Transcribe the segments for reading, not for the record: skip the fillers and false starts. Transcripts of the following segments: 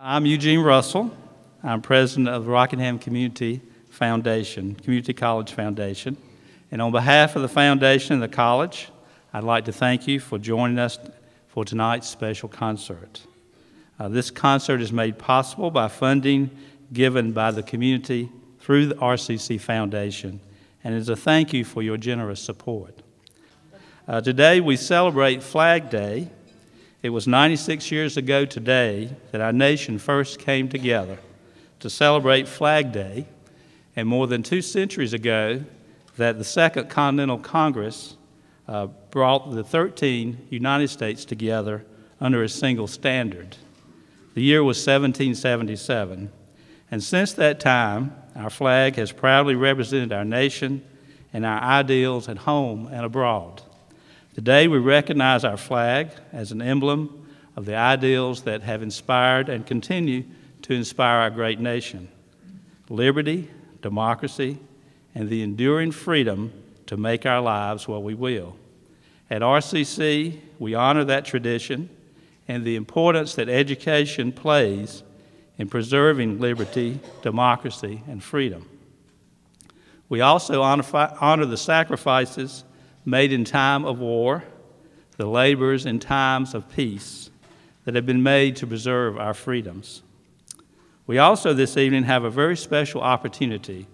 I'm Eugene Russell. I'm president of the Rockingham Community College Foundation. And on behalf of the foundation and the college, I'd like to thank you for joining us for tonight's special concert. This concert is made possible by funding given by the community through the RCC Foundation, and is a thank you for your generous support. Today we celebrate Flag Day. It was 96 years ago today that our nation first came together to celebrate Flag Day, and more than 2 centuries ago that the Second Continental Congress brought the 13 United States together under a single standard. The year was 1777, and since that time, our flag has proudly represented our nation and our ideals at home and abroad. Today, we recognize our flag as an emblem of the ideals that have inspired and continue to inspire our great nation: liberty, democracy, and the enduring freedom to make our lives what we will. At RCC, we honor that tradition and the importance that education plays in preserving liberty, democracy, and freedom. We also honor the sacrifices made in time of war, the labors in times of peace that have been made to preserve our freedoms. We also this evening have a very special opportunity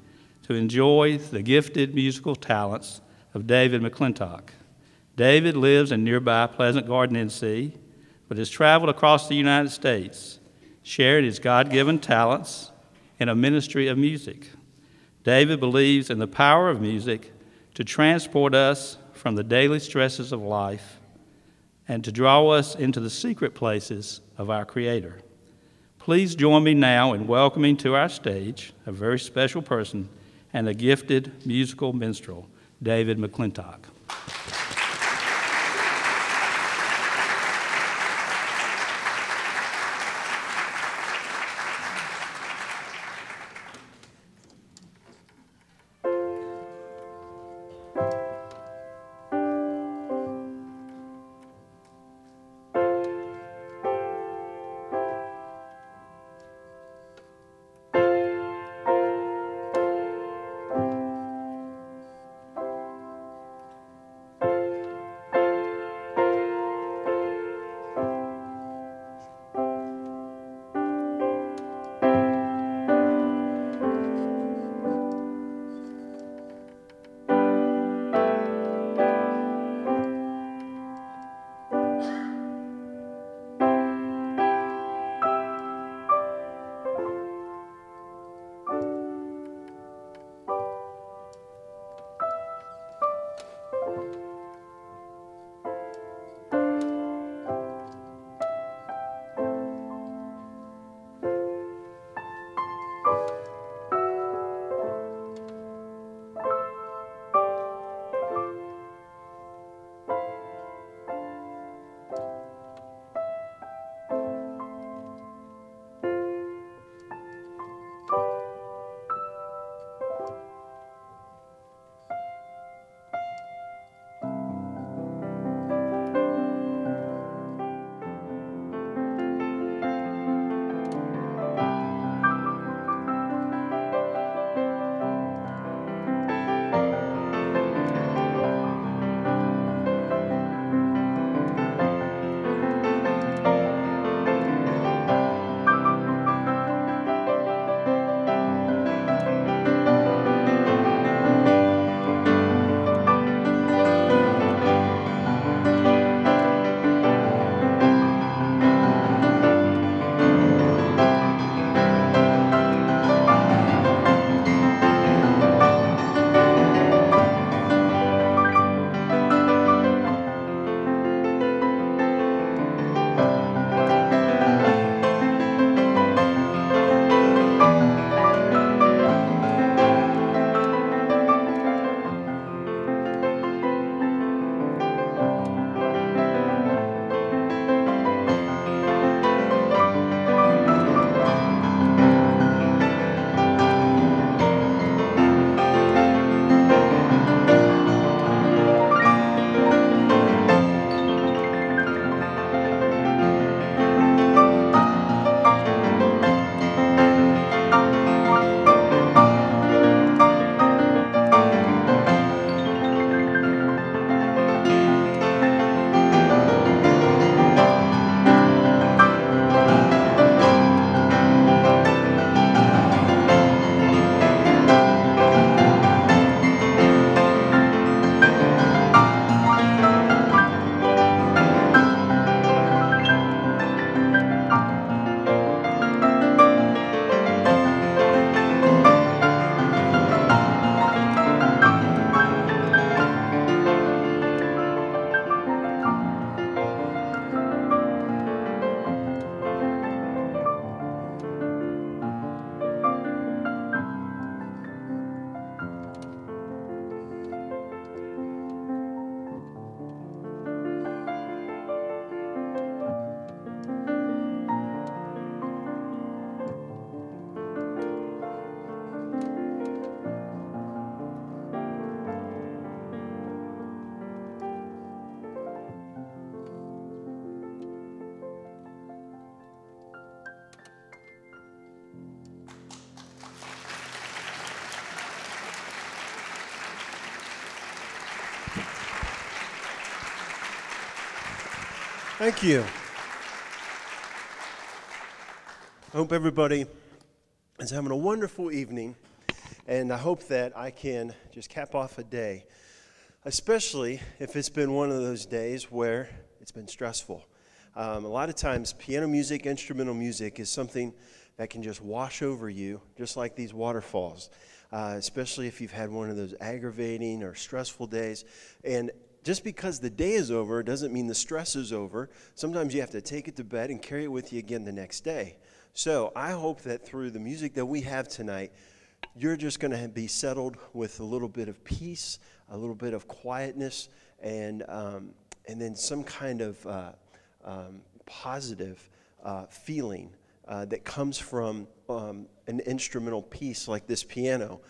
to enjoy the gifted musical talents of David McClintock. David lives in nearby Pleasant Garden, NC, but has traveled across the United States, sharing his God-given talents in a ministry of music. David believes in the power of music to transport us from the daily stresses of life and to draw us into the secret places of our Creator. Please join me now in welcoming to our stage a very special person and a gifted musical minstrel, David McClintock. Thank you. I hope everybody is having a wonderful evening, and I hope that I can just cap off a day, especially if it's been one of those days where it's been stressful. A lot of times, piano music, instrumental music is something that can just wash over you, just like these waterfalls, especially if you've had one of those aggravating or stressful days. And just because the day is over doesn't mean the stress is over. Sometimes you have to take it to bed and carry it with you again the next day. So I hope that through the music that we have tonight, you're just going to be settled with a little bit of peace, a little bit of quietness, and then some kind of positive feeling that comes from an instrumental piece like this piano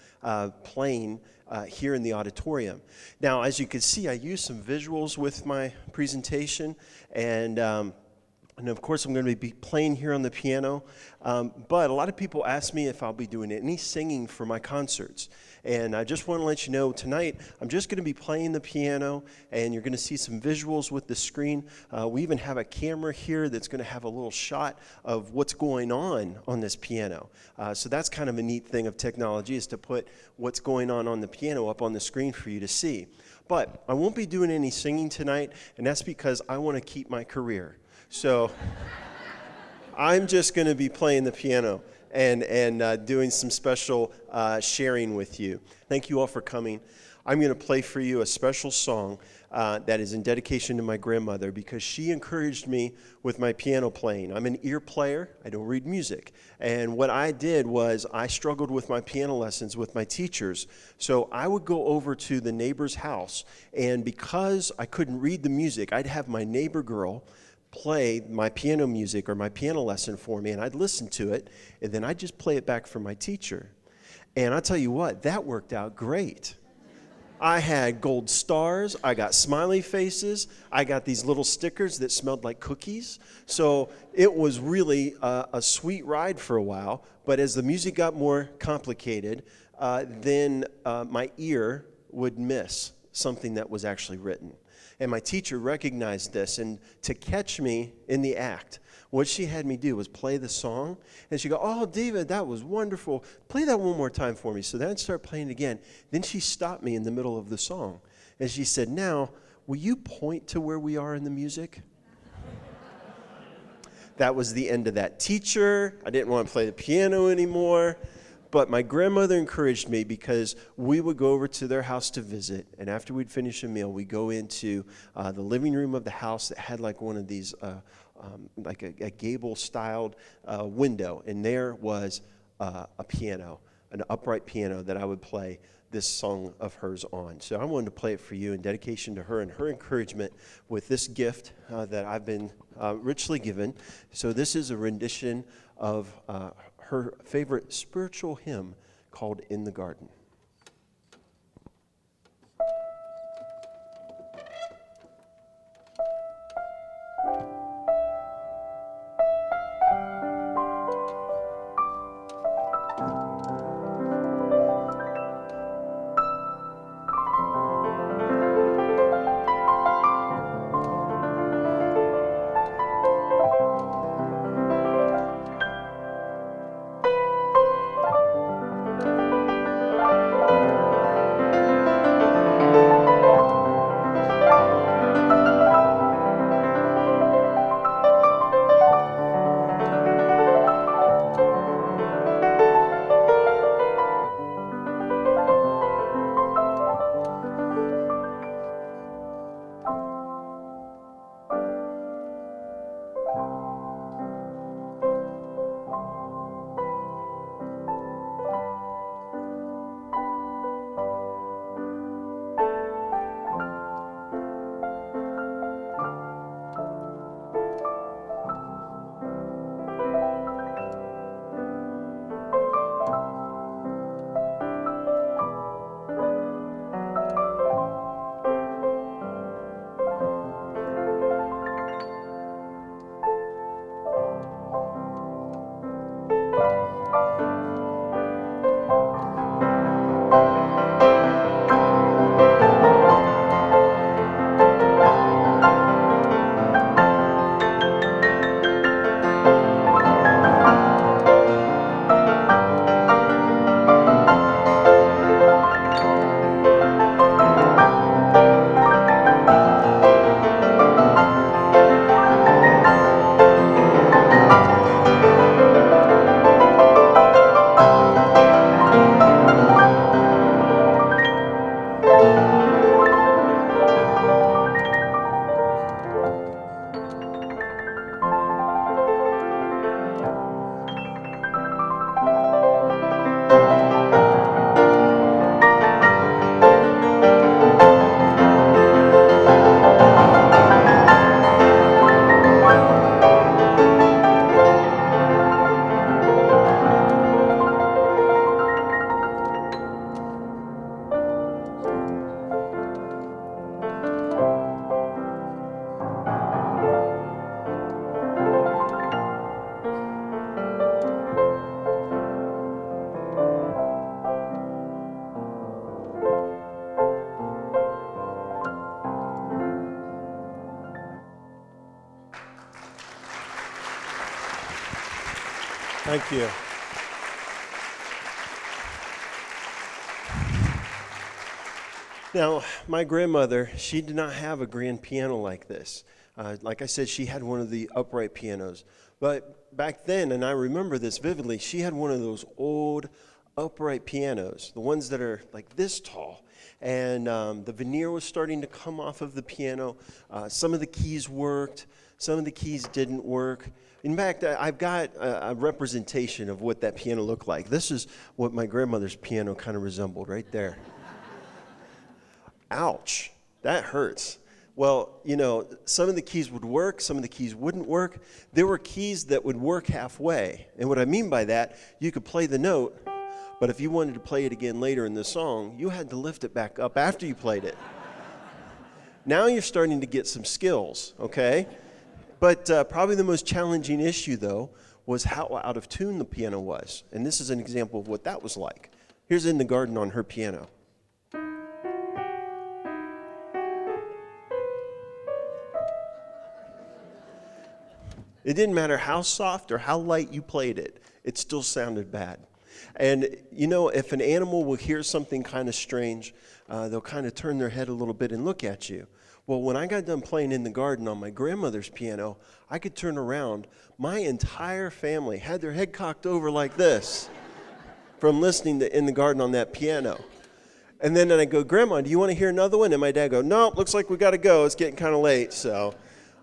playing here in the auditorium. Now, as you can see, I used some visuals with my presentation, and of course I'm going to be playing here on the piano, but a lot of people ask me if I'll be doing any singing for my concerts. And I just want to let you know, tonight I'm just going to be playing the piano, and you're going to see some visuals with the screen. We even have a camera here that's going to have a little shot of what's going on this piano. So that's kind of a neat thing of technology, is to put what's going on the piano up on the screen for you to see. But I won't be doing any singing tonight, and that's because I want to keep my career. So I'm just going to be playing the piano and doing some special sharing with you. Thank you all for coming. I'm going to play for you a special song that is in dedication to my grandmother, because she encouraged me with my piano playing. I'm an ear player. I don't read music. And what I did was I struggled with my piano lessons with my teachers. So I would go over to the neighbor's house, and because I couldn't read the music, I'd have my neighbor girl play my piano music or my piano lesson for me, and I'd listen to it, and then I'd just play it back for my teacher. And I'll tell you what, that worked out great. I had gold stars, I got smiley faces, I got these little stickers that smelled like cookies. So it was really a sweet ride for a while, but as the music got more complicated, then my ear would miss something that was actually written. And my teacher recognized this, and to catch me in the act, what she had me do was play the song, and she'd go, "Oh, David, that was wonderful. Play that one more time for me." So then I'd start playing it again. Then she stopped me in the middle of the song, and she said, "Now, will you point to where we are in the music?" That was the end of that teacher. I didn't want to play the piano anymore. But my grandmother encouraged me, because we would go over to their house to visit, and after we'd finish a meal, we'd go into the living room of the house that had like one of these, like a gable-styled window, and there was a piano, an upright piano that I would play this song of hers on. So I wanted to play it for you in dedication to her and her encouragement with this gift that I've been richly given. So this is a rendition of her favorite spiritual hymn called "In the Garden." Thank you. Now, my grandmother, she did not have a grand piano like this. Like I said, she had one of the upright pianos. But back then, and I remember this vividly, she had one of those old upright pianos, the ones that are like this tall. And the veneer was starting to come off of the piano. Some of the keys worked, some of the keys didn't work. In fact, I've got a representation of what that piano looked like. This is what my grandmother's piano kind of resembled right there. Ouch, that hurts. Well, you know, some of the keys would work, some of the keys wouldn't work. There were keys that would work halfway. And what I mean by that, you could play the note, but if you wanted to play it again later in the song, you had to lift it back up after you played it. Now you're starting to get some skills, okay? But probably the most challenging issue, though, was how out of tune the piano was. And this is an example of what that was like. Here's In the Garden on her piano. It didn't matter how soft or how light you played it, it still sounded bad. And you know, if an animal will hear something kind of strange, they'll kind of turn their head a little bit and look at you. Well, when I got done playing In the Garden on my grandmother's piano, I could turn around. My entire family had their head cocked over like this from listening to In the Garden on that piano. And then I go, Grandma, do you want to hear another one? And my dad go, no, looks like we got to go. It's getting kind of late. So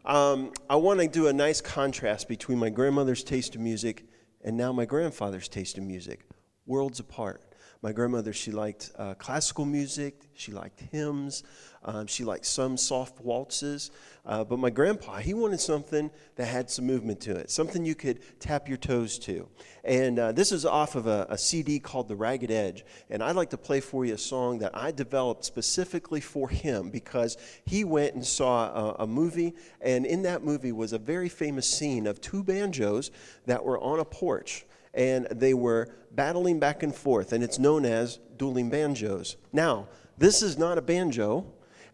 I want to do a nice contrast between my grandmother's taste in music and now my grandfather's taste in music. Worlds apart. My grandmother, she liked classical music, she liked hymns, she liked some soft waltzes, but my grandpa, he wanted something that had some movement to it, something you could tap your toes to. And this is off of a CD called The Ragged Edge, and I'd like to play for you a song that I developed specifically for him because he went and saw a movie, and in that movie was a very famous scene of two banjos that were on a porch. And they were battling back and forth, and it's known as dueling banjos. Now, this is not a banjo,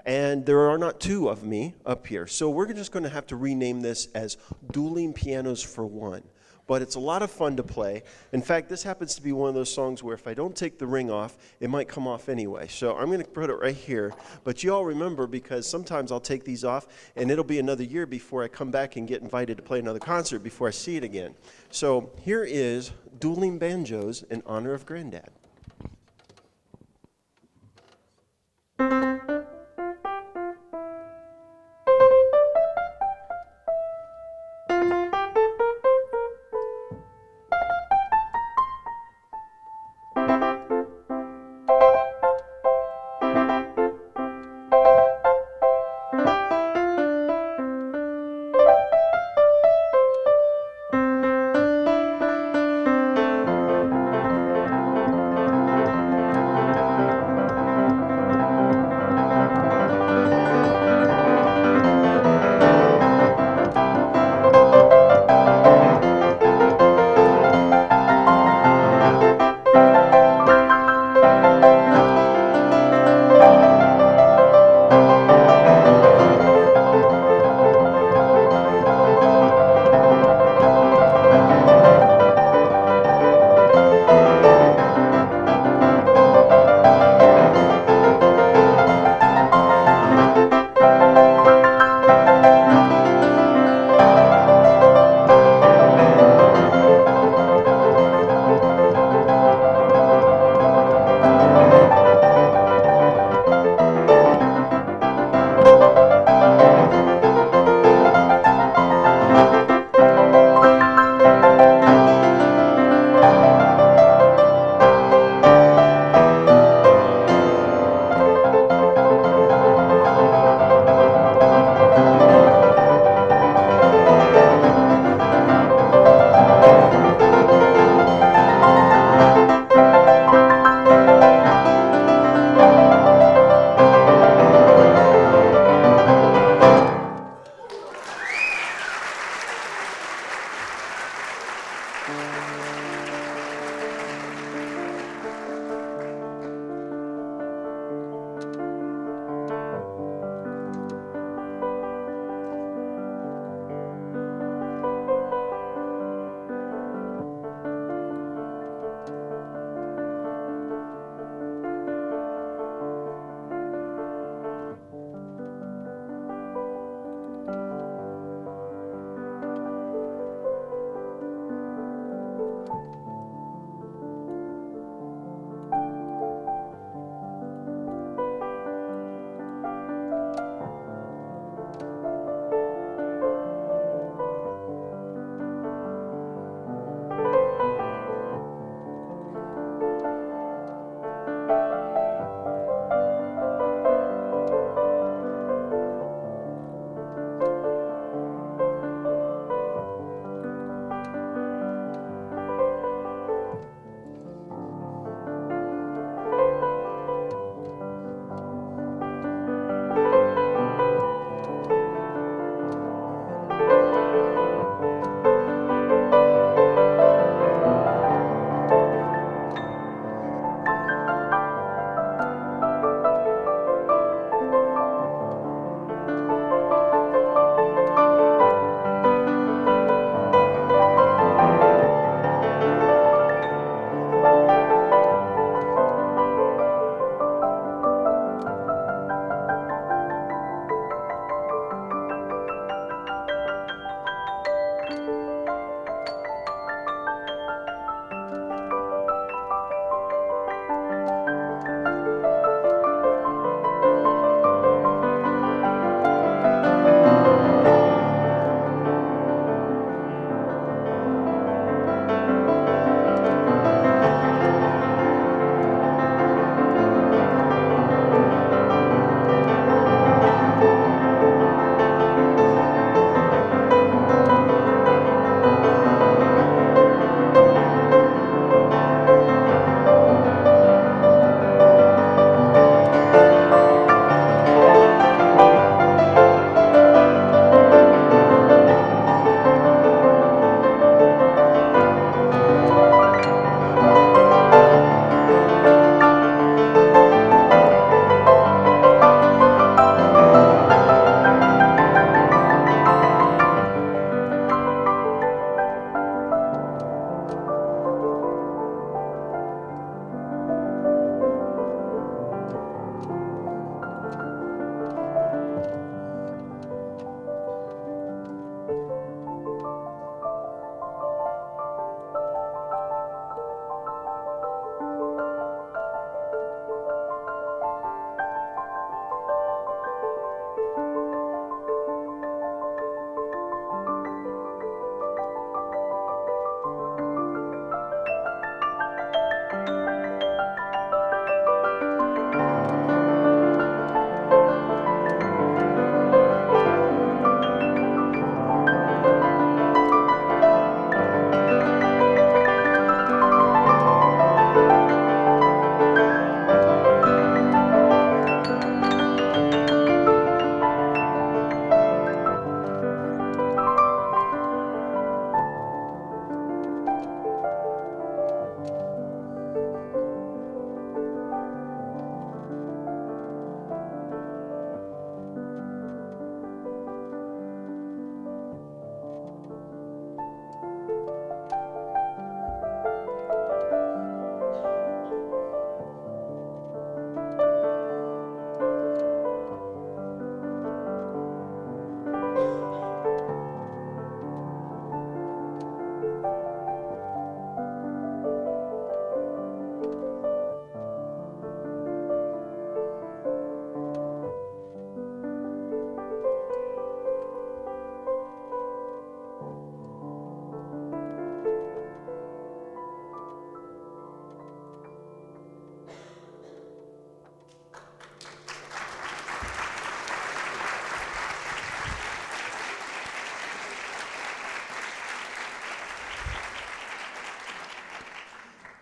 and there are not two of me up here, so we're just going to have to rename this as Dueling Pianos for One. But it's a lot of fun to play. In fact, this happens to be one of those songs where if I don't take the ring off, it might come off anyway. So I'm going to put it right here. But you all remember, because sometimes I'll take these off, and it'll be another year before I come back and get invited to play another concert before I see it again. So here is Dueling Banjos in honor of Granddad.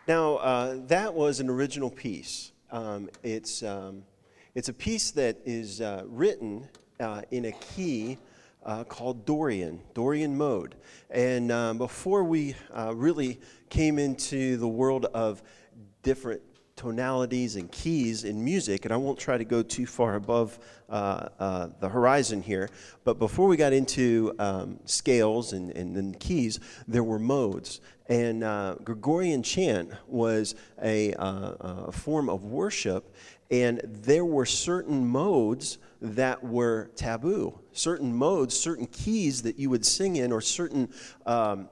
Now, that was an original piece. It's a piece that is written in a key called Dorian mode. And before we really came into the world of different tonalities and keys in music, and I won't try to go too far above the horizon here, but before we got into scales and keys, there were modes. And Gregorian chant was a form of worship, and there were certain modes that were taboo, certain modes, certain keys that you would sing in, or certain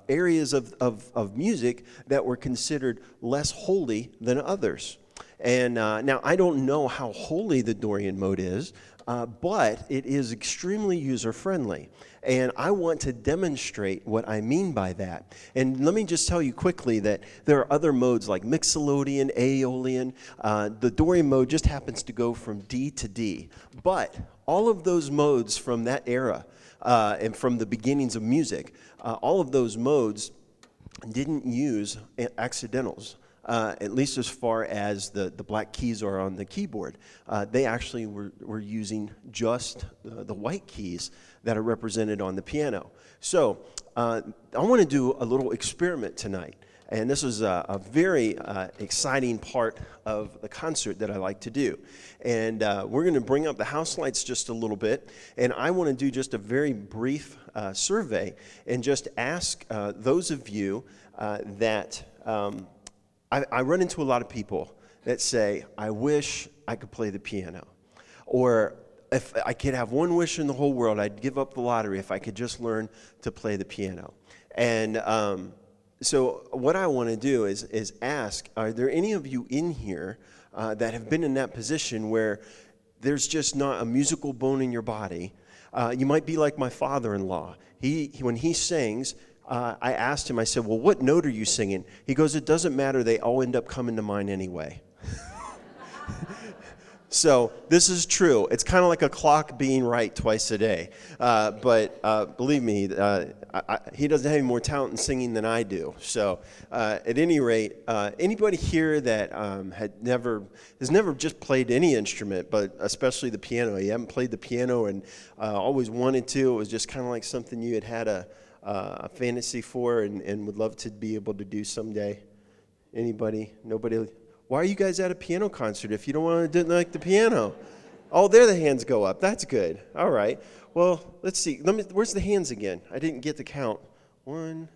areas of music that were considered less holy than others. And now I don't know how holy the Dorian mode is, but it is extremely user-friendly. And I want to demonstrate what I mean by that. And let me just tell you quickly that there are other modes like Mixolydian, Aeolian. The Dorian mode just happens to go from D to D. But all of those modes from that era and from the beginnings of music, all of those modes didn't use accidentals. At least as far as the black keys are on the keyboard. They actually were using just the white keys that are represented on the piano. So I want to do a little experiment tonight. And this is a very exciting part of the concert that I like to do. And we're going to bring up the house lights just a little bit. And I want to do just a very brief survey and just ask those of you that... I run into a lot of people that say, I wish I could play the piano. Or if I could have one wish in the whole world, I'd give up the lottery if I could just learn to play the piano. And so what I want to do is ask, are there any of you in here that have been in that position where there's just not a musical bone in your body? You might be like my father-in-law. When he sings, I asked him, I said, well, what note are you singing? He goes, it doesn't matter. They all end up coming to mind anyway. So this is true. It's kind of like a clock being right twice a day. But believe me, he doesn't have any more talent in singing than I do. So at any rate, anybody here that has never just played any instrument, but especially the piano, you haven't played the piano and always wanted to, it was just kind of like something you had a fantasy for and would love to be able to do someday? Anybody? Nobody? Why are you guys at a piano concert if you don't want to do like the piano? Oh, there the hands go up. That's good. All right. Well, let's see. Where's the hands again? I didn't get the count. 1,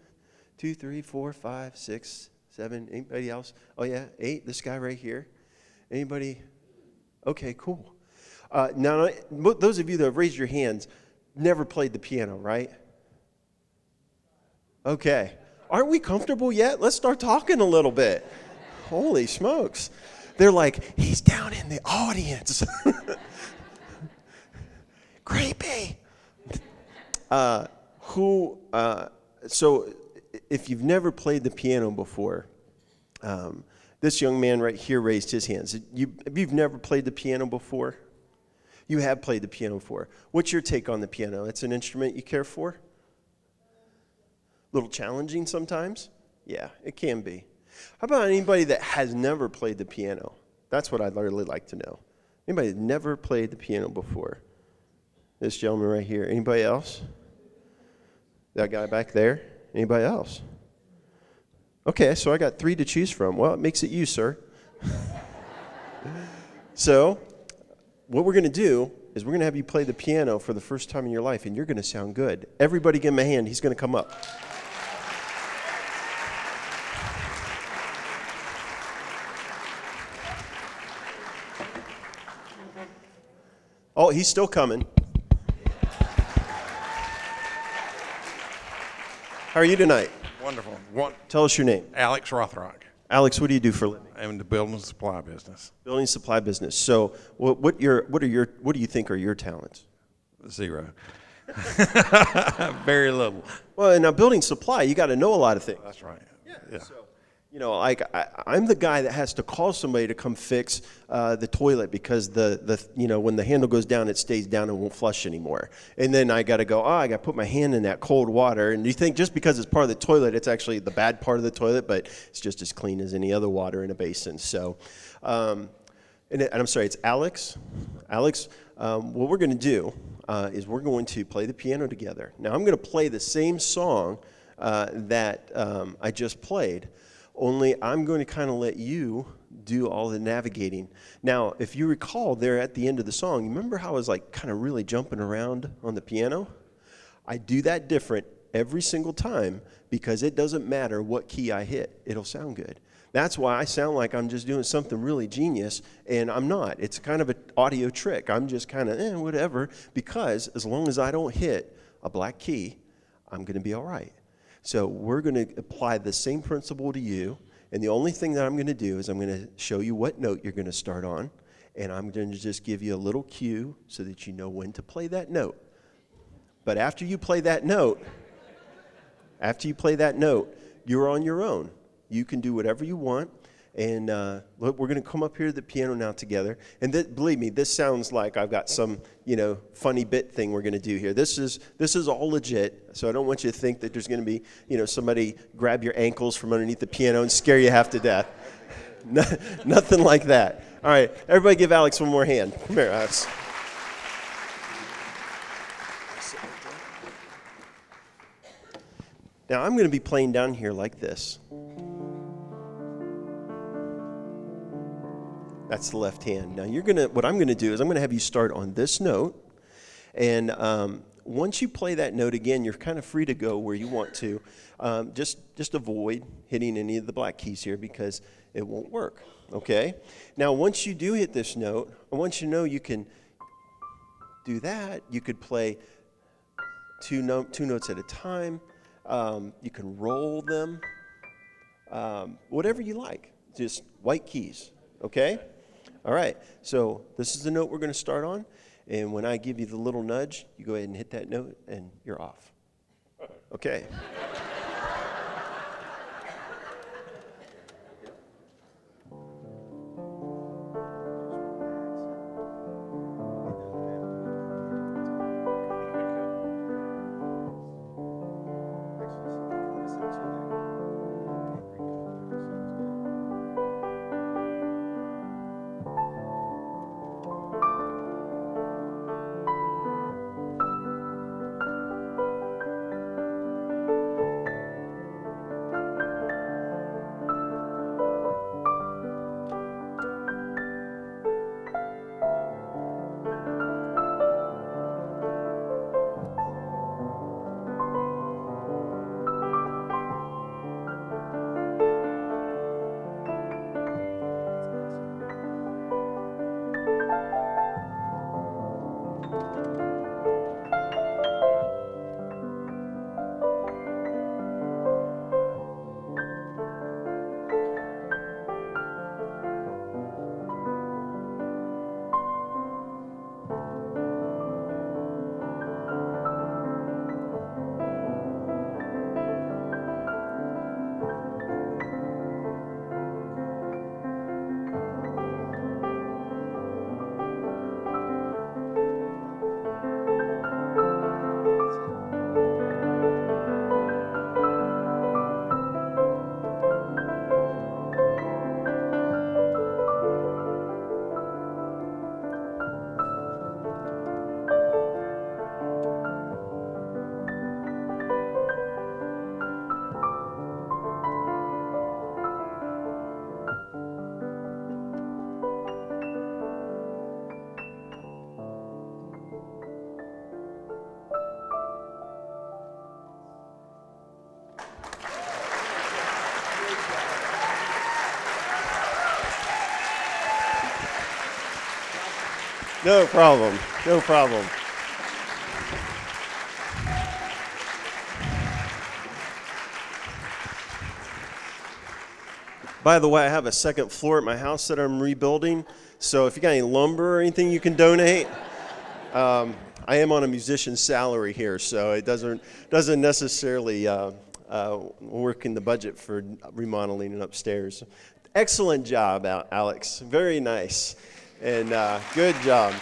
2, 3, 4, 5, 6, 7. Anybody else? Oh, yeah, 8. This guy right here. Anybody? Okay, cool. Now, those of you that have raised your hands never played the piano, right? Okay. Aren't we comfortable yet? Let's start talking a little bit. Holy smokes. They're like, he's down in the audience. Creepy. So if you've never played the piano before, this young man right here raised his hands. If you've never played the piano before, you have played the piano before. What's your take on the piano? It's an instrument you care for? A little challenging sometimes? Yeah, it can be. How about anybody that has never played the piano? That's what I'd really like to know. Anybody that never played the piano before? This gentleman right here. Anybody else? That guy back there? Anybody else? Okay, so I got 3 to choose from. Well, it makes it you, sir. So, what we're going to do is we're going to have you play the piano for the first time in your life, and you're going to sound good. Everybody give him a hand. He's going to come up. Oh, he's still coming. How are you tonight? Wonderful. Tell us your name. Alex Rothrock. Alex, what do you do for a living? I'm in the building supply business. Building supply business. So, what do you think are your talents? 0. Very little. Well, in building supply, you got to know a lot of things. That's right. Yeah. So, You know, like I'm the guy that has to call somebody to come fix the toilet because when the handle goes down, it stays down and won't flush anymore. And then I got to go, I got to put my hand in that cold water. And you think just because it's part of the toilet, it's actually the bad part of the toilet, but it's just as clean as any other water in a basin. So, and I'm sorry, it's Alex. Alex, what we're going to do is we're going to play the piano together. Now, I'm going to play the same song that I just played. Only I'm going to kind of let you do all the navigating. Now, if you recall there at the end of the song, you remember how I was like kind of really jumping around on the piano? I do that different every single time because it doesn't matter what key I hit. It'll sound good. That's why I sound like I'm just doing something really genius, and I'm not. It's kind of an audio trick. I'm just kind of, whatever, because as long as I don't hit a black key, I'm going to be all right. So we're going to apply the same principle to you, and the only thing that I'm going to do is I'm going to show you what note you're going to start on, and I'm going to just give you a little cue so that you know when to play that note. But after you play that note, you're on your own. You can do whatever you want, and we're going to come up here to the piano now together. And believe me, this sounds like I've got some, funny bit thing we're going to do here. This is all legit, so I don't want you to think that there's going to be, somebody grab your ankles from underneath the piano and scare you half to death. Nothing like that. All right, everybody give Alex one more hand. Come here, Alex. Now, I'm going to be playing down here like this. That's the left hand. Now, what I'm going to do is I'm going to have you start on this note. And once you play that note again, you're kind of free to go where you want to. Just avoid hitting any of the black keys here because it won't work. Okay? Now, once you do hit this note, I want you to know you can do that. You could play two notes at a time. You can roll them. Whatever you like. Just white keys. Okay? All right. So this is the note we're going to start on. And when I give you the little nudge, you go ahead and hit that note, and you're off. Okay. No problem. No problem. By the way, I have a second floor at my house that I'm rebuilding. So if you got any lumber or anything you can donate, I am on a musician's salary here, so it doesn't necessarily working the budget for remodeling and upstairs. Excellent job, Alex. Very nice. And good job.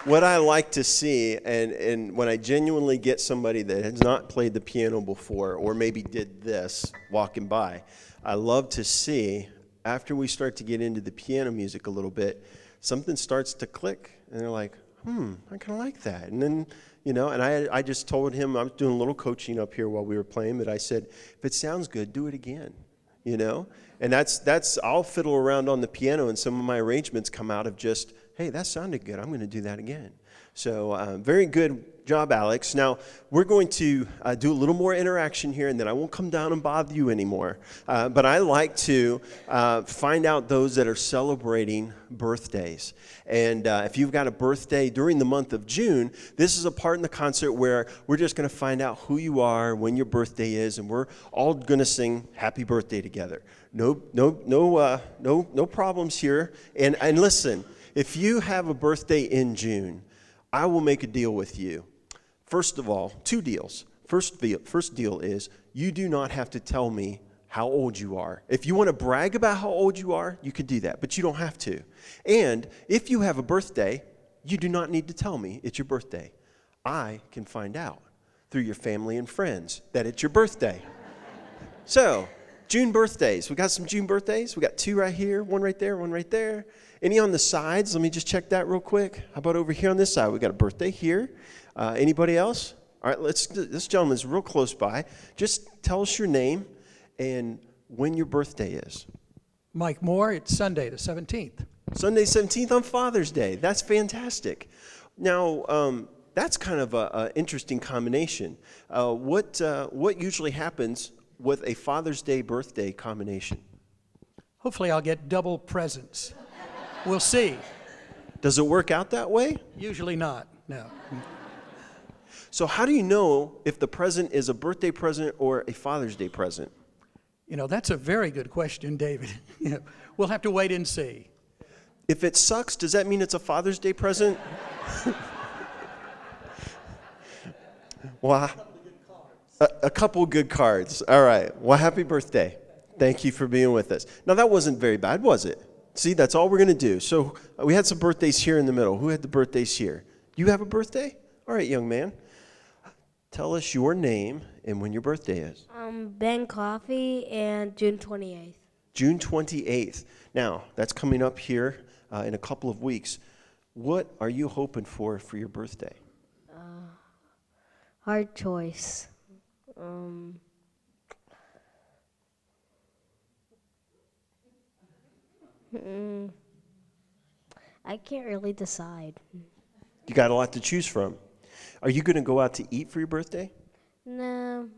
What I like to see, and when I genuinely get somebody that has not played the piano before, or maybe did this walking by, I love to see, after we start to get into the piano music a little bit, something starts to click, and they're like, I kind of like that. And then, and I just told him, I was doing a little coaching up here while we were playing, but I said, if it sounds good, do it again, And that's I'll fiddle around on the piano, and some of my arrangements come out of just, hey, that sounded good. I'm going to do that again. So very good job, Alex. Now, we're going to do a little more interaction here, and then I won't come down and bother you anymore. But I like to find out those that are celebrating birthdays. And if you've got a birthday during the month of June, this is a part in the concert where we're just going to find out who you are, when your birthday is, and we're all going to sing happy birthday together. No problems here. And listen, if you have a birthday in June, I will make a deal with you. First of all, two deals. First deal is you do not have to tell me how old you are. If you want to brag about how old you are, you can do that, but you don't have to. And if you have a birthday, you do not need to tell me it's your birthday. I can find out through your family and friends that it's your birthday. So, June birthdays. We got some June birthdays. We got two right here, one right there, one right there. Any on the sides? Let me just check that real quick. How about over here on this side? We got a birthday here. Anybody else? All right, this gentleman's real close by. Just tell us your name and when your birthday is. Mike Moore, it's Sunday the 17th. Sunday 17th on Father's Day. That's fantastic. Now, that's kind of an interesting combination. What usually happens with a Father's Day birthday combination? Hopefully I'll get double presents. We'll see. Does it work out that way? Usually not, no. So how do you know if the present is a birthday present or a Father's Day present? That's a very good question, David. We'll have to wait and see. If it sucks, does that mean it's a Father's Day present? Well, a couple good cards. All right. Well, happy birthday. Thank you for being with us. Now, that wasn't very bad, was it? See, that's all we're going to do. So we had some birthdays here in the middle. Who had the birthdays here? You have a birthday? All right, young man. Tell us your name and when your birthday is. Ben Coffey, and June 28th. June 28th. Now, that's coming up here in a couple of weeks. What are you hoping for your birthday? Hard choice. I can't really decide. You got a lot to choose from. Are you going to go out to eat for your birthday? No.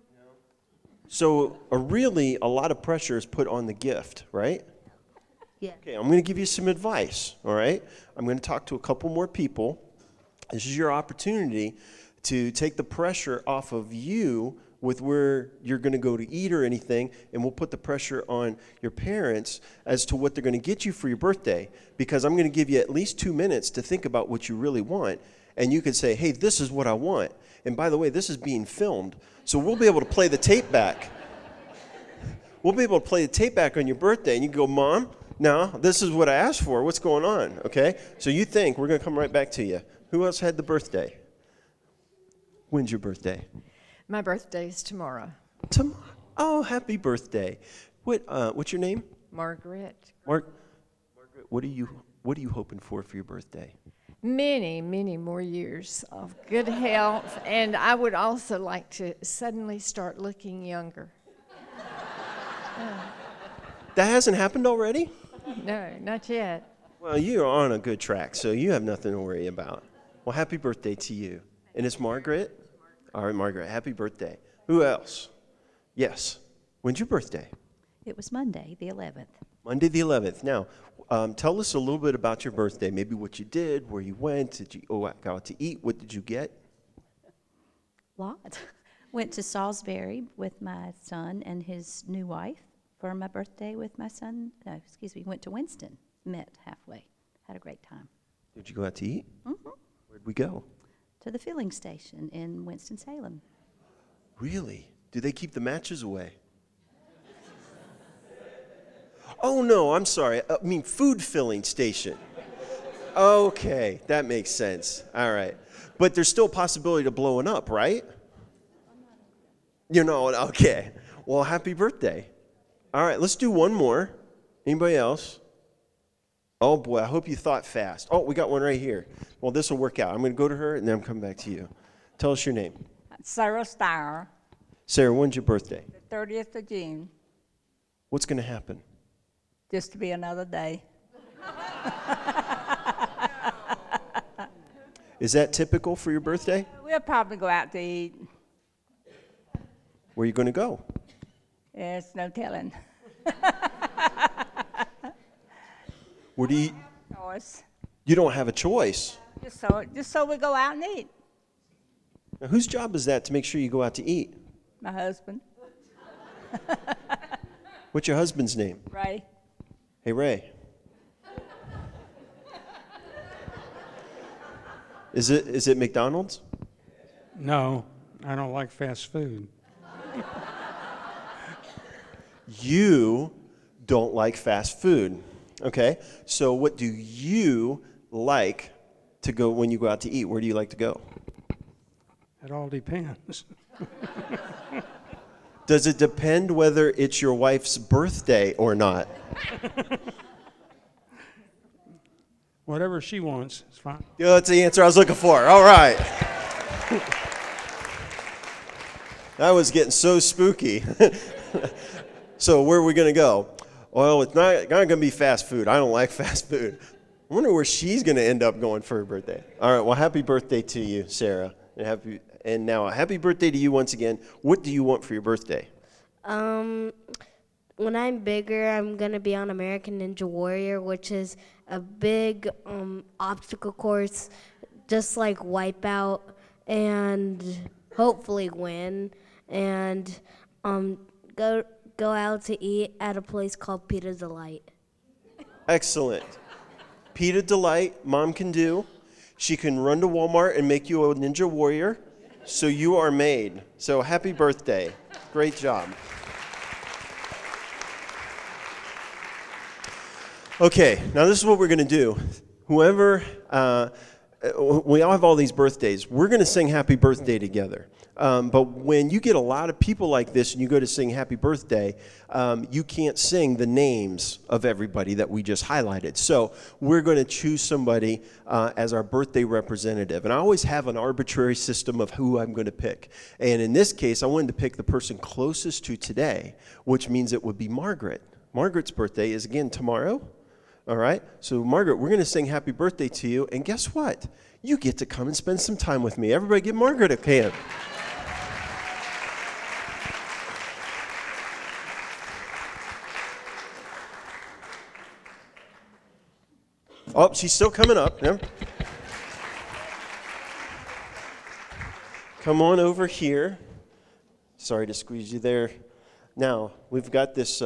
So really a lot of pressure is put on the gift, right? Yeah. Okay, I'm going to give you some advice, all right? I'm going to talk to a couple more people. This is your opportunity to take the pressure off of you with where you're going to go to eat or anything, and we'll put the pressure on your parents as to what they're going to get you for your birthday, because I'm going to give you at least 2 minutes to think about what you really want, and you can say, hey, this is what I want. And by the way, this is being filmed, so we'll be able to play the tape back. We'll be able to play the tape back on your birthday, and you can go, Mom, no, this is what I asked for. What's going on? Okay? So you think, we're going to come right back to you. Who else had the birthday? When's your birthday? My birthday is tomorrow. Tomorrow. Oh, happy birthday. What's your name? Margaret. Margaret, what are you hoping for your birthday? Many, many more years of good health, and I would also like to suddenly start looking younger. That hasn't happened already? No, not yet. Well, you're on a good track, so you have nothing to worry about. Well, happy birthday to you. And it's Margaret? All right, Margaret, happy birthday. Who else? Yes. When's your birthday? It was Monday, the 11th. Monday the 11th. Now, tell us a little bit about your birthday, maybe what you did, where you went, did you go out to eat, what did you get? Lot. Went to Salisbury with my son and his new wife for my birthday with my son. Went to Winston, met halfway. Had a great time. Did you go out to eat? Mm-hmm. Where'd we go? to the filling station in Winston-Salem. Really? Do they keep the matches away? Oh, no, I'm sorry. I mean, food filling station. Okay, that makes sense. All right. But there's still a possibility of blowing up, right? You know, okay. Well, happy birthday. All right, let's do one more. Anybody else? Oh, boy, I hope you thought fast. Oh, we got one right here. Well, this will work out. I'm going to go to her, and then I'm coming back to you. Tell us your name. Sarah Starr, Sarah, when's your birthday? the 30th of June, What's going to happen? just to be another day. Is that typical for your birthday? We'll probably go out to eat. Where are you going to go? There's no telling. Where do you... Choice. You don't have a choice. Just so we go out and eat. Now, whose job is that to make sure you go out to eat? My husband, What's your husband's name? Ray. Hey, Ray. Is it McDonald's? No, I don't like fast food. You don't like fast food. Okay? So what do you like to go when you go out to eat? Where do you like to go? It all depends. Does it depend whether it's your wife's birthday or not? Whatever she wants is fine. Yeah, that's the answer I was looking for. All right. That was getting so spooky. So where are we going to go? Well, it's not going to be fast food. I don't like fast food. I wonder where she's going to end up going for her birthday. All right, well, happy birthday to you, Sarah. And now a happy birthday to you once again. What do you want for your birthday? When I'm bigger, I'm going to be on American Ninja Warrior, which is a big obstacle course, just like Wipeout, and hopefully win, and go out to eat at a place called Pita Delight. Excellent. Pita Delight, Mom can do. She can run to Walmart and make you a Ninja Warrior, so you are made. So happy birthday. Great job. Okay, now this is what we're going to do. Whoever, we all have all these birthdays. We're going to sing happy birthday together. But when you get a lot of people like this and you go to sing happy birthday, you can't sing the names of everybody that we just highlighted. So we're going to choose somebody as our birthday representative. And I always have an arbitrary system of who I'm going to pick. And in this case, I wanted to pick the person closest to today, which means it would be Margaret. Margaret's birthday is again tomorrow. All right? So Margaret, we're going to sing happy birthday to you. And guess what? You get to come and spend some time with me. Everybody give Margaret a hand. Oh, she's still coming up. Yeah. Come on over here. Sorry to squeeze you there. Now, we've got this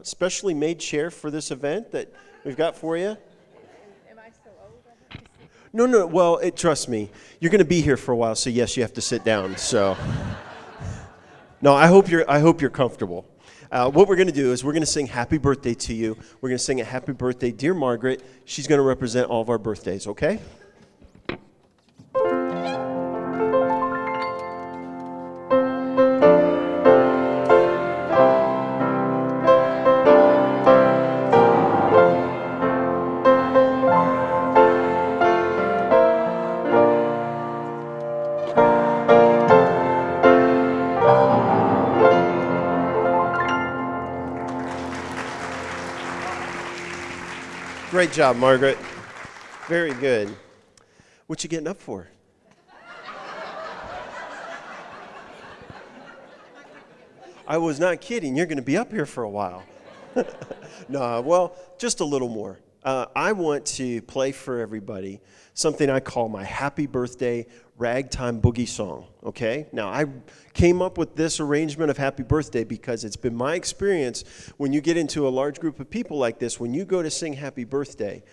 specially made chair for this event that we've got for you. Am I so old? No. Well, trust me. You're going to be here for a while, so yes, you have to sit down. So, no, I hope you're comfortable. What we're going to do is we're going to sing happy birthday to you. We're going to sing a happy birthday, dear Margaret. She's going to represent all of our birthdays, okay? Great job, Margaret. Very good. What you getting up for? I was not kidding. You're going to be up here for a while. No, well, just a little more. I want to play for everybody something I call my happy birthday ragtime boogie song, okay? Now, I came up with this arrangement of happy birthday because it's been my experience when you get into a large group of people like this, when you go to sing happy birthday,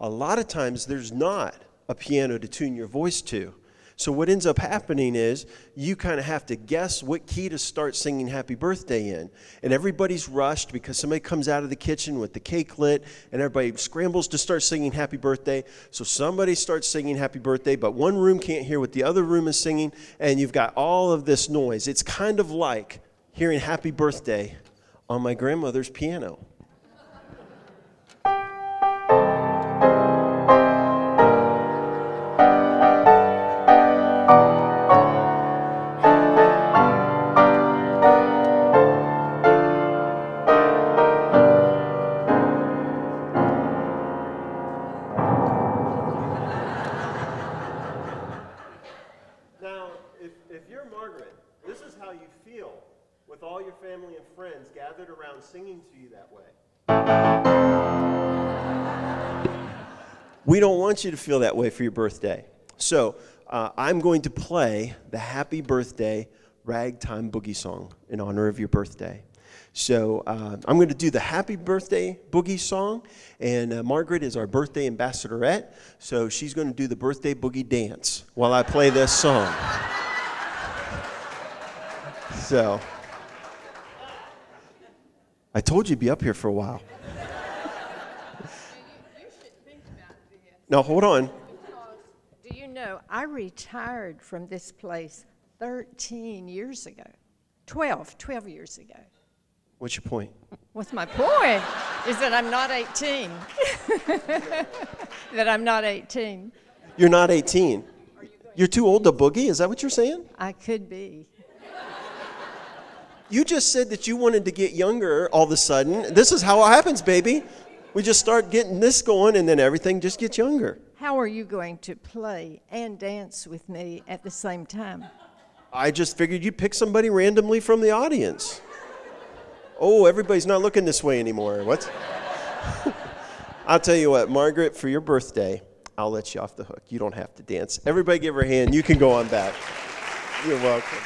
a lot of times there's not a piano to tune your voice to. So what ends up happening is you kind of have to guess what key to start singing happy birthday in. And everybody's rushed because somebody comes out of the kitchen with the cake lit and everybody scrambles to start singing happy birthday. So somebody starts singing happy birthday, but one room can't hear what the other room is singing, and you've got all of this noise. It's kind of like hearing happy birthday on my grandmother's piano. Family and friends gathered around singing to you that way. We don't want you to feel that way for your birthday. So I'm going to play the Happy Birthday Ragtime Boogie Song in honor of your birthday. So I'm going to do the Happy Birthday Boogie Song, and Margaret is our birthday ambassadorette, so she's going to do the Birthday Boogie Dance while I play this song. So I told you to be up here for a while. You should think about this. Now, hold on. Do you know, I retired from this place 13 years ago. 12 years ago. What's your point? What's my point? Is that I'm not 18. That I'm not 18. You're not 18. You're too old to boogie? Is that what you're saying? I could be. You just said that you wanted to get younger all of a sudden. This is how it happens, baby. We just start getting this going, and then everything just gets younger. How are you going to play and dance with me at the same time? I just figured you'd pick somebody randomly from the audience. Oh, everybody's not looking this way anymore. What? I'll tell you what, Margaret, for your birthday, I'll let you off the hook. You don't have to dance. Everybody give her a hand. You can go on back. You're welcome.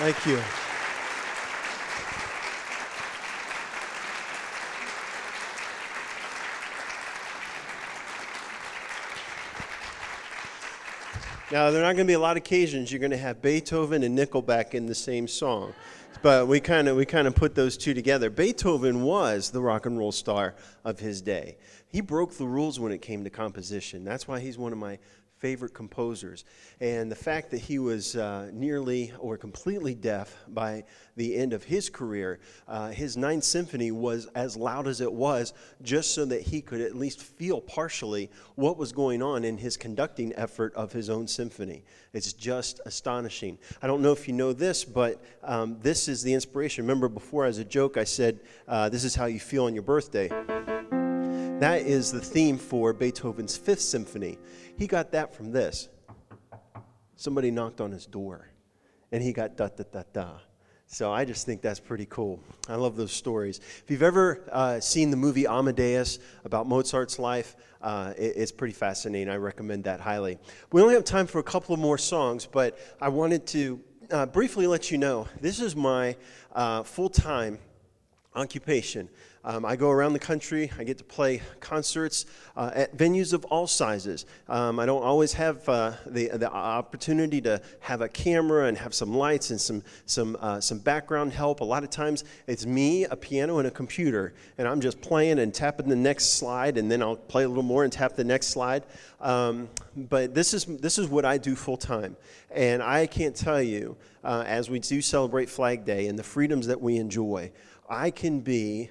Thank you. Now, there are not going to be a lot of occasions you're going to have Beethoven and Nickelback in the same song, but we kind of put those two together. Beethoven was the rock and roll star of his day. He broke the rules when it came to composition. That's why he's one of my favorite composers. And the fact that he was nearly or completely deaf by the end of his career, his Ninth Symphony was as loud as it was just so that he could at least feel partially what was going on in his conducting effort of his own symphony. It's just astonishing. I don't know if you know this, but this is the inspiration. Remember before as a joke I said, this is how you feel on your birthday. That is the theme for Beethoven's Fifth Symphony. He got that from this. Somebody knocked on his door, and he got da-da-da-da. So I just think that's pretty cool. I love those stories. If you've ever seen the movie Amadeus about Mozart's life, it's pretty fascinating. I recommend that highly. We only have time for a couple of more songs, but I wanted to briefly let you know, this is my full-time occupation. I go around the country. I get to play concerts at venues of all sizes. I don't always have the opportunity to have a camera and have some lights and some background help. A lot of times it's me, a piano, and a computer, and I'm just playing and tapping the next slide, and then I'll play a little more and tap the next slide. But this is what I do full time, and I can't tell you as we do celebrate Flag Day and the freedoms that we enjoy, I can be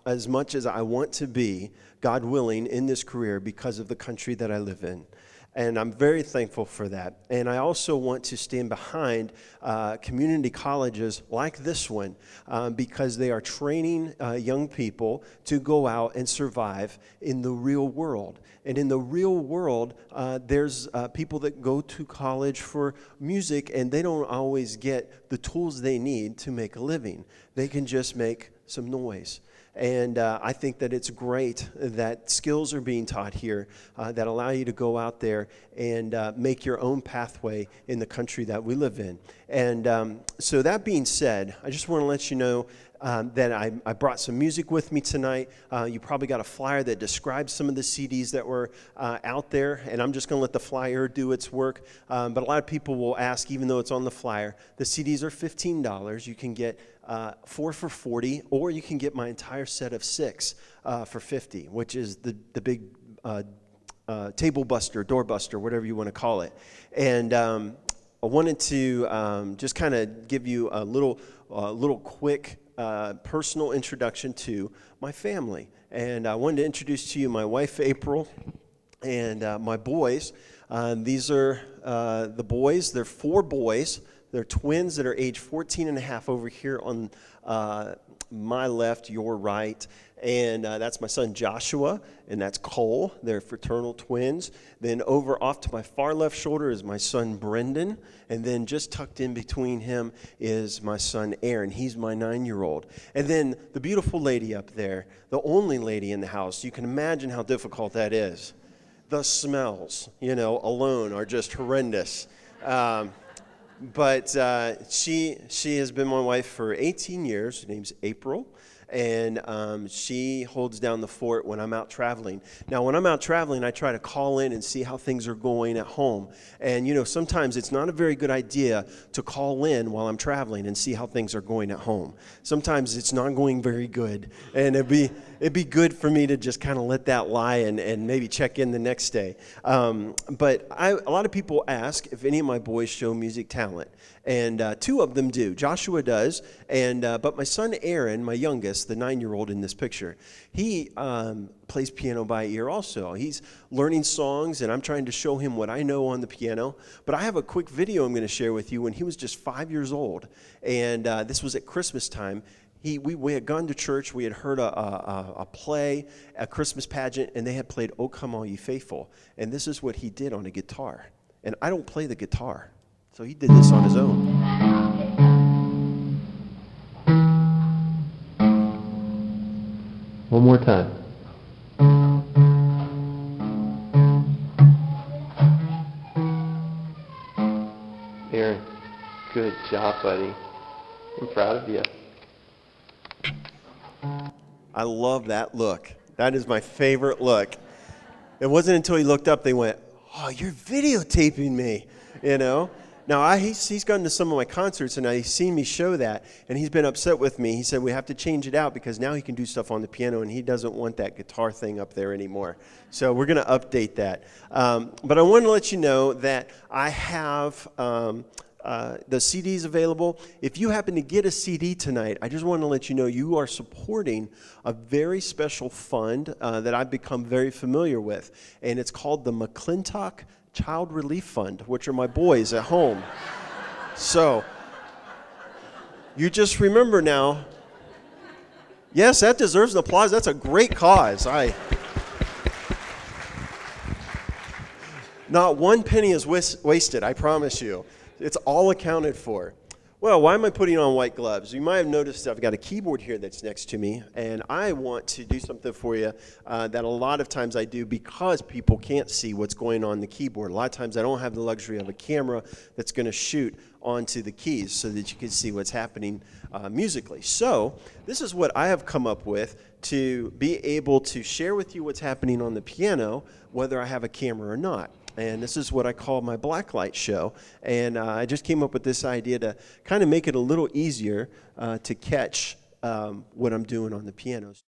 as much as I want to be, God willing, in this career because of the country that I live in. And I'm very thankful for that. And I also want to stand behind community colleges like this one because they are training young people to go out and survive in the real world. And in the real world, there's people that go to college for music and they don't always get the tools they need to make a living. They can just make some noise. And I think that it's great that skills are being taught here that allow you to go out there and make your own pathway in the country that we live in. And so that being said, I just want to let you know that I brought some music with me tonight. You probably got a flyer that describes some of the CDs that were out there, and I'm just going to let the flyer do its work. But a lot of people will ask, even though it's on the flyer, the CDs are $15. You can get 4 for $40, or you can get my entire set of 6 for $50, which is the big table buster, door buster, whatever you want to call it. And I wanted to just kind of give you a little quick personal introduction to my family. And I wanted to introduce to you my wife, April, and my boys. These are the boys. They're 4 boys. They're twins that are age 14 and a half over here on my left, your right. And that's my son Joshua, and that's Cole. They're fraternal twins. Then over off to my far left shoulder is my son Brendan. And then just tucked in between him is my son Aaron. He's my 9-year-old. And then the beautiful lady up there, the only lady in the house. You can imagine how difficult that is. The smells, alone are just horrendous. But she has been my wife for 18 years. Her name's April, and she holds down the fort when I'm out traveling. Now, when I'm out traveling, I try to call in and see how things are going at home. And, sometimes it's not a very good idea to call in while I'm traveling and see how things are going at home. Sometimes it's not going very good, and it'd be good for me to just kind of let that lie and maybe check in the next day. But a lot of people ask if any of my boys show music talent, and 2 of them do. Joshua does, but my son Aaron, my youngest, the 9-year-old in this picture, he plays piano by ear also. He's learning songs, and I'm trying to show him what I know on the piano. But I have a quick video I'm going to share with you when he was just 5 years old, and this was at Christmas time. We had gone to church, we had heard a play, a Christmas pageant, and they had played "O Come All Ye Faithful." And this is what he did on a guitar. And I don't play the guitar, so he did this on his own. One more time. Aaron, good. job, buddy. I'm proud of you. I love that look. That is my favorite look. It wasn't until he looked up they went, "Oh, you're videotaping me," you know? Now, he's gone to some of my concerts, and he's seen me show that, and he's been upset with me. He said we have to change it out because now he can do stuff on the piano, and he doesn't want that guitar thing up there anymore. So we're going to update that. But I want to let you know that I have the CDs available. If you happen to get a CD tonight, I just want to let you know you are supporting a very special fund that I've become very familiar with, and it's called the McClintock Child Relief Fund, which are my boys at home. So, you just remember now, yes, that deserves an applause. That's a great cause. Not one penny is wasted, I promise you. It's all accounted for. Well, why am I putting on white gloves? You might have noticed I've got a keyboard here that's next to me, and I want to do something for you that a lot of times I do because people can't see what's going on the keyboard. A lot of times I don't have the luxury of a camera that's going to shoot onto the keys so that you can see what's happening musically. So this is what I have come up with to be able to share with you what's happening on the piano, whether I have a camera or not. And this is what I call my blacklight show. And I just came up with this idea to kind of make it a little easier to catch what I'm doing on the pianos.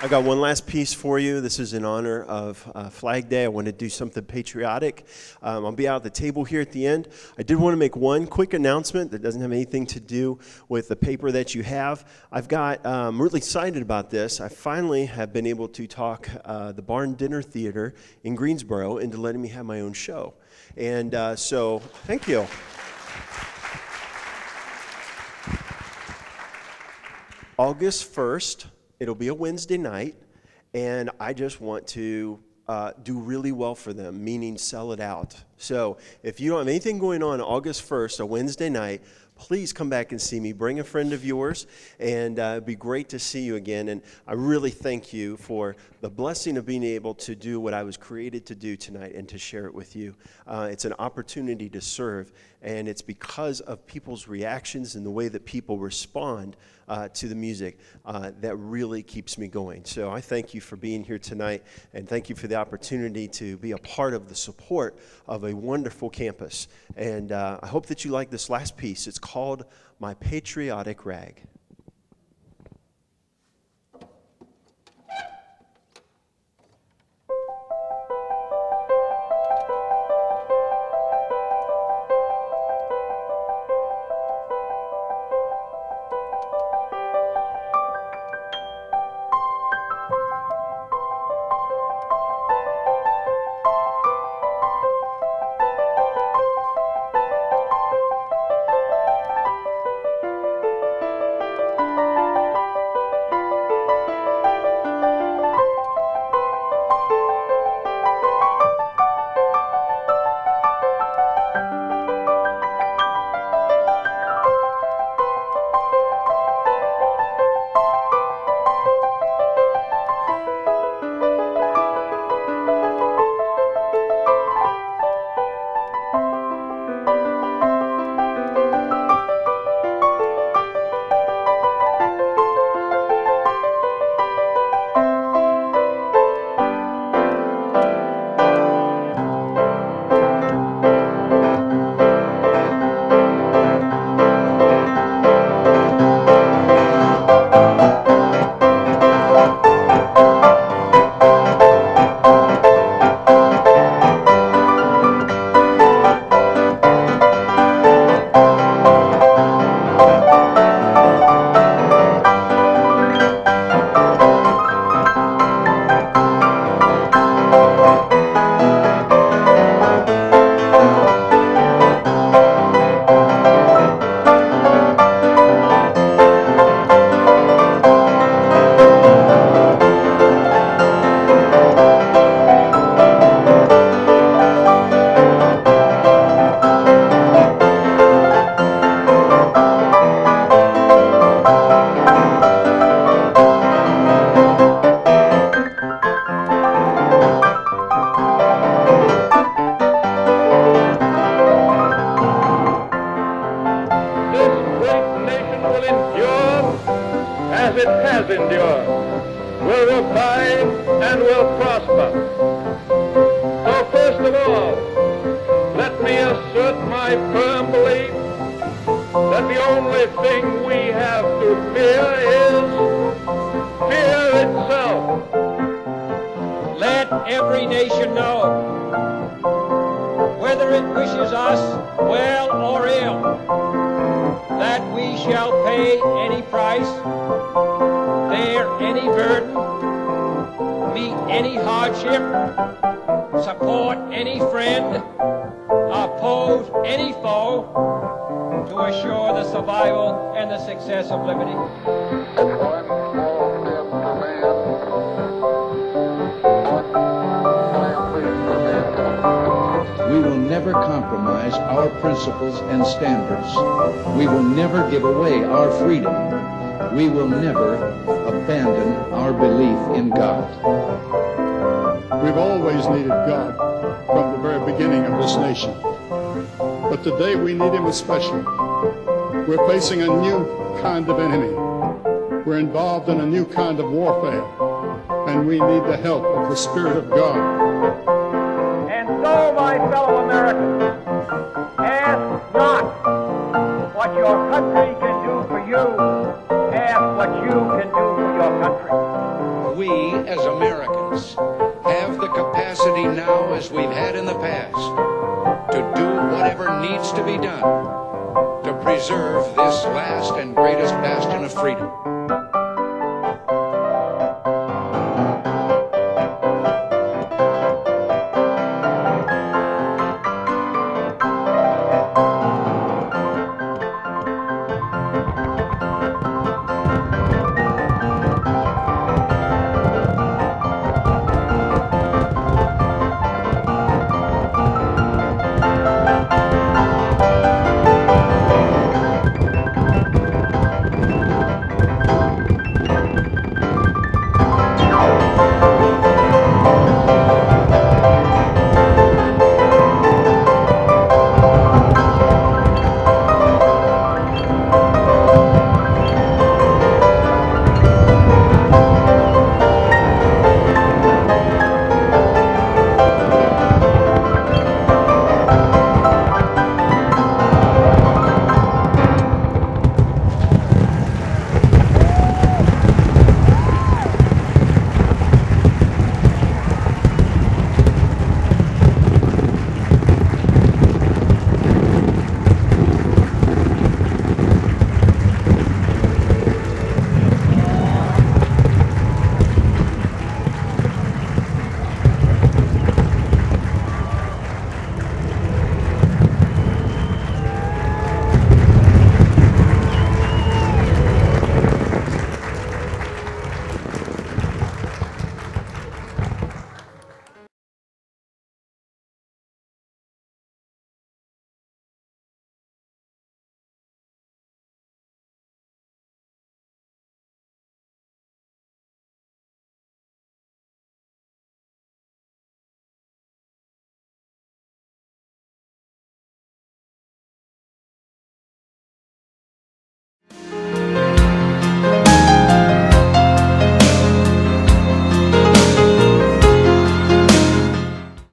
I got one last piece for you. This is in honor of Flag Day. I want to do something patriotic. I'll be out at the table here at the end. I did want to make one quick announcement that doesn't have anything to do with the paper that you have. I'm really excited about this. I finally have been able to talk the Barn Dinner Theater in Greensboro into letting me have my own show. And so, thank you. August 1st. It'll be a Wednesday night, and I just want to do really well for them, meaning sell it out. So if you don't have anything going on August 1st, a Wednesday night, please come back and see me. Bring a friend of yours, and it'd be great to see you again. And I really thank you for the blessing of being able to do what I was created to do tonight and to share it with you. It's an opportunity to serve, and it's because of people's reactions and the way that people respond to the music that really keeps me going. So I thank you for being here tonight, and thank you for the opportunity to be a part of the support of a wonderful campus. And I hope that you like this last piece. It's called My Patriotic Rag. We will never abandon our belief in God. We've always needed God from the very beginning of this nation. But today we need Him especially. We're facing a new kind of enemy. We're involved in a new kind of warfare. And we need the help of the Spirit of God. And so, my fellow Americans, ask not what your country can do for you. Ask what you can do for your country. We needs to be done to preserve this last and greatest bastion of freedom.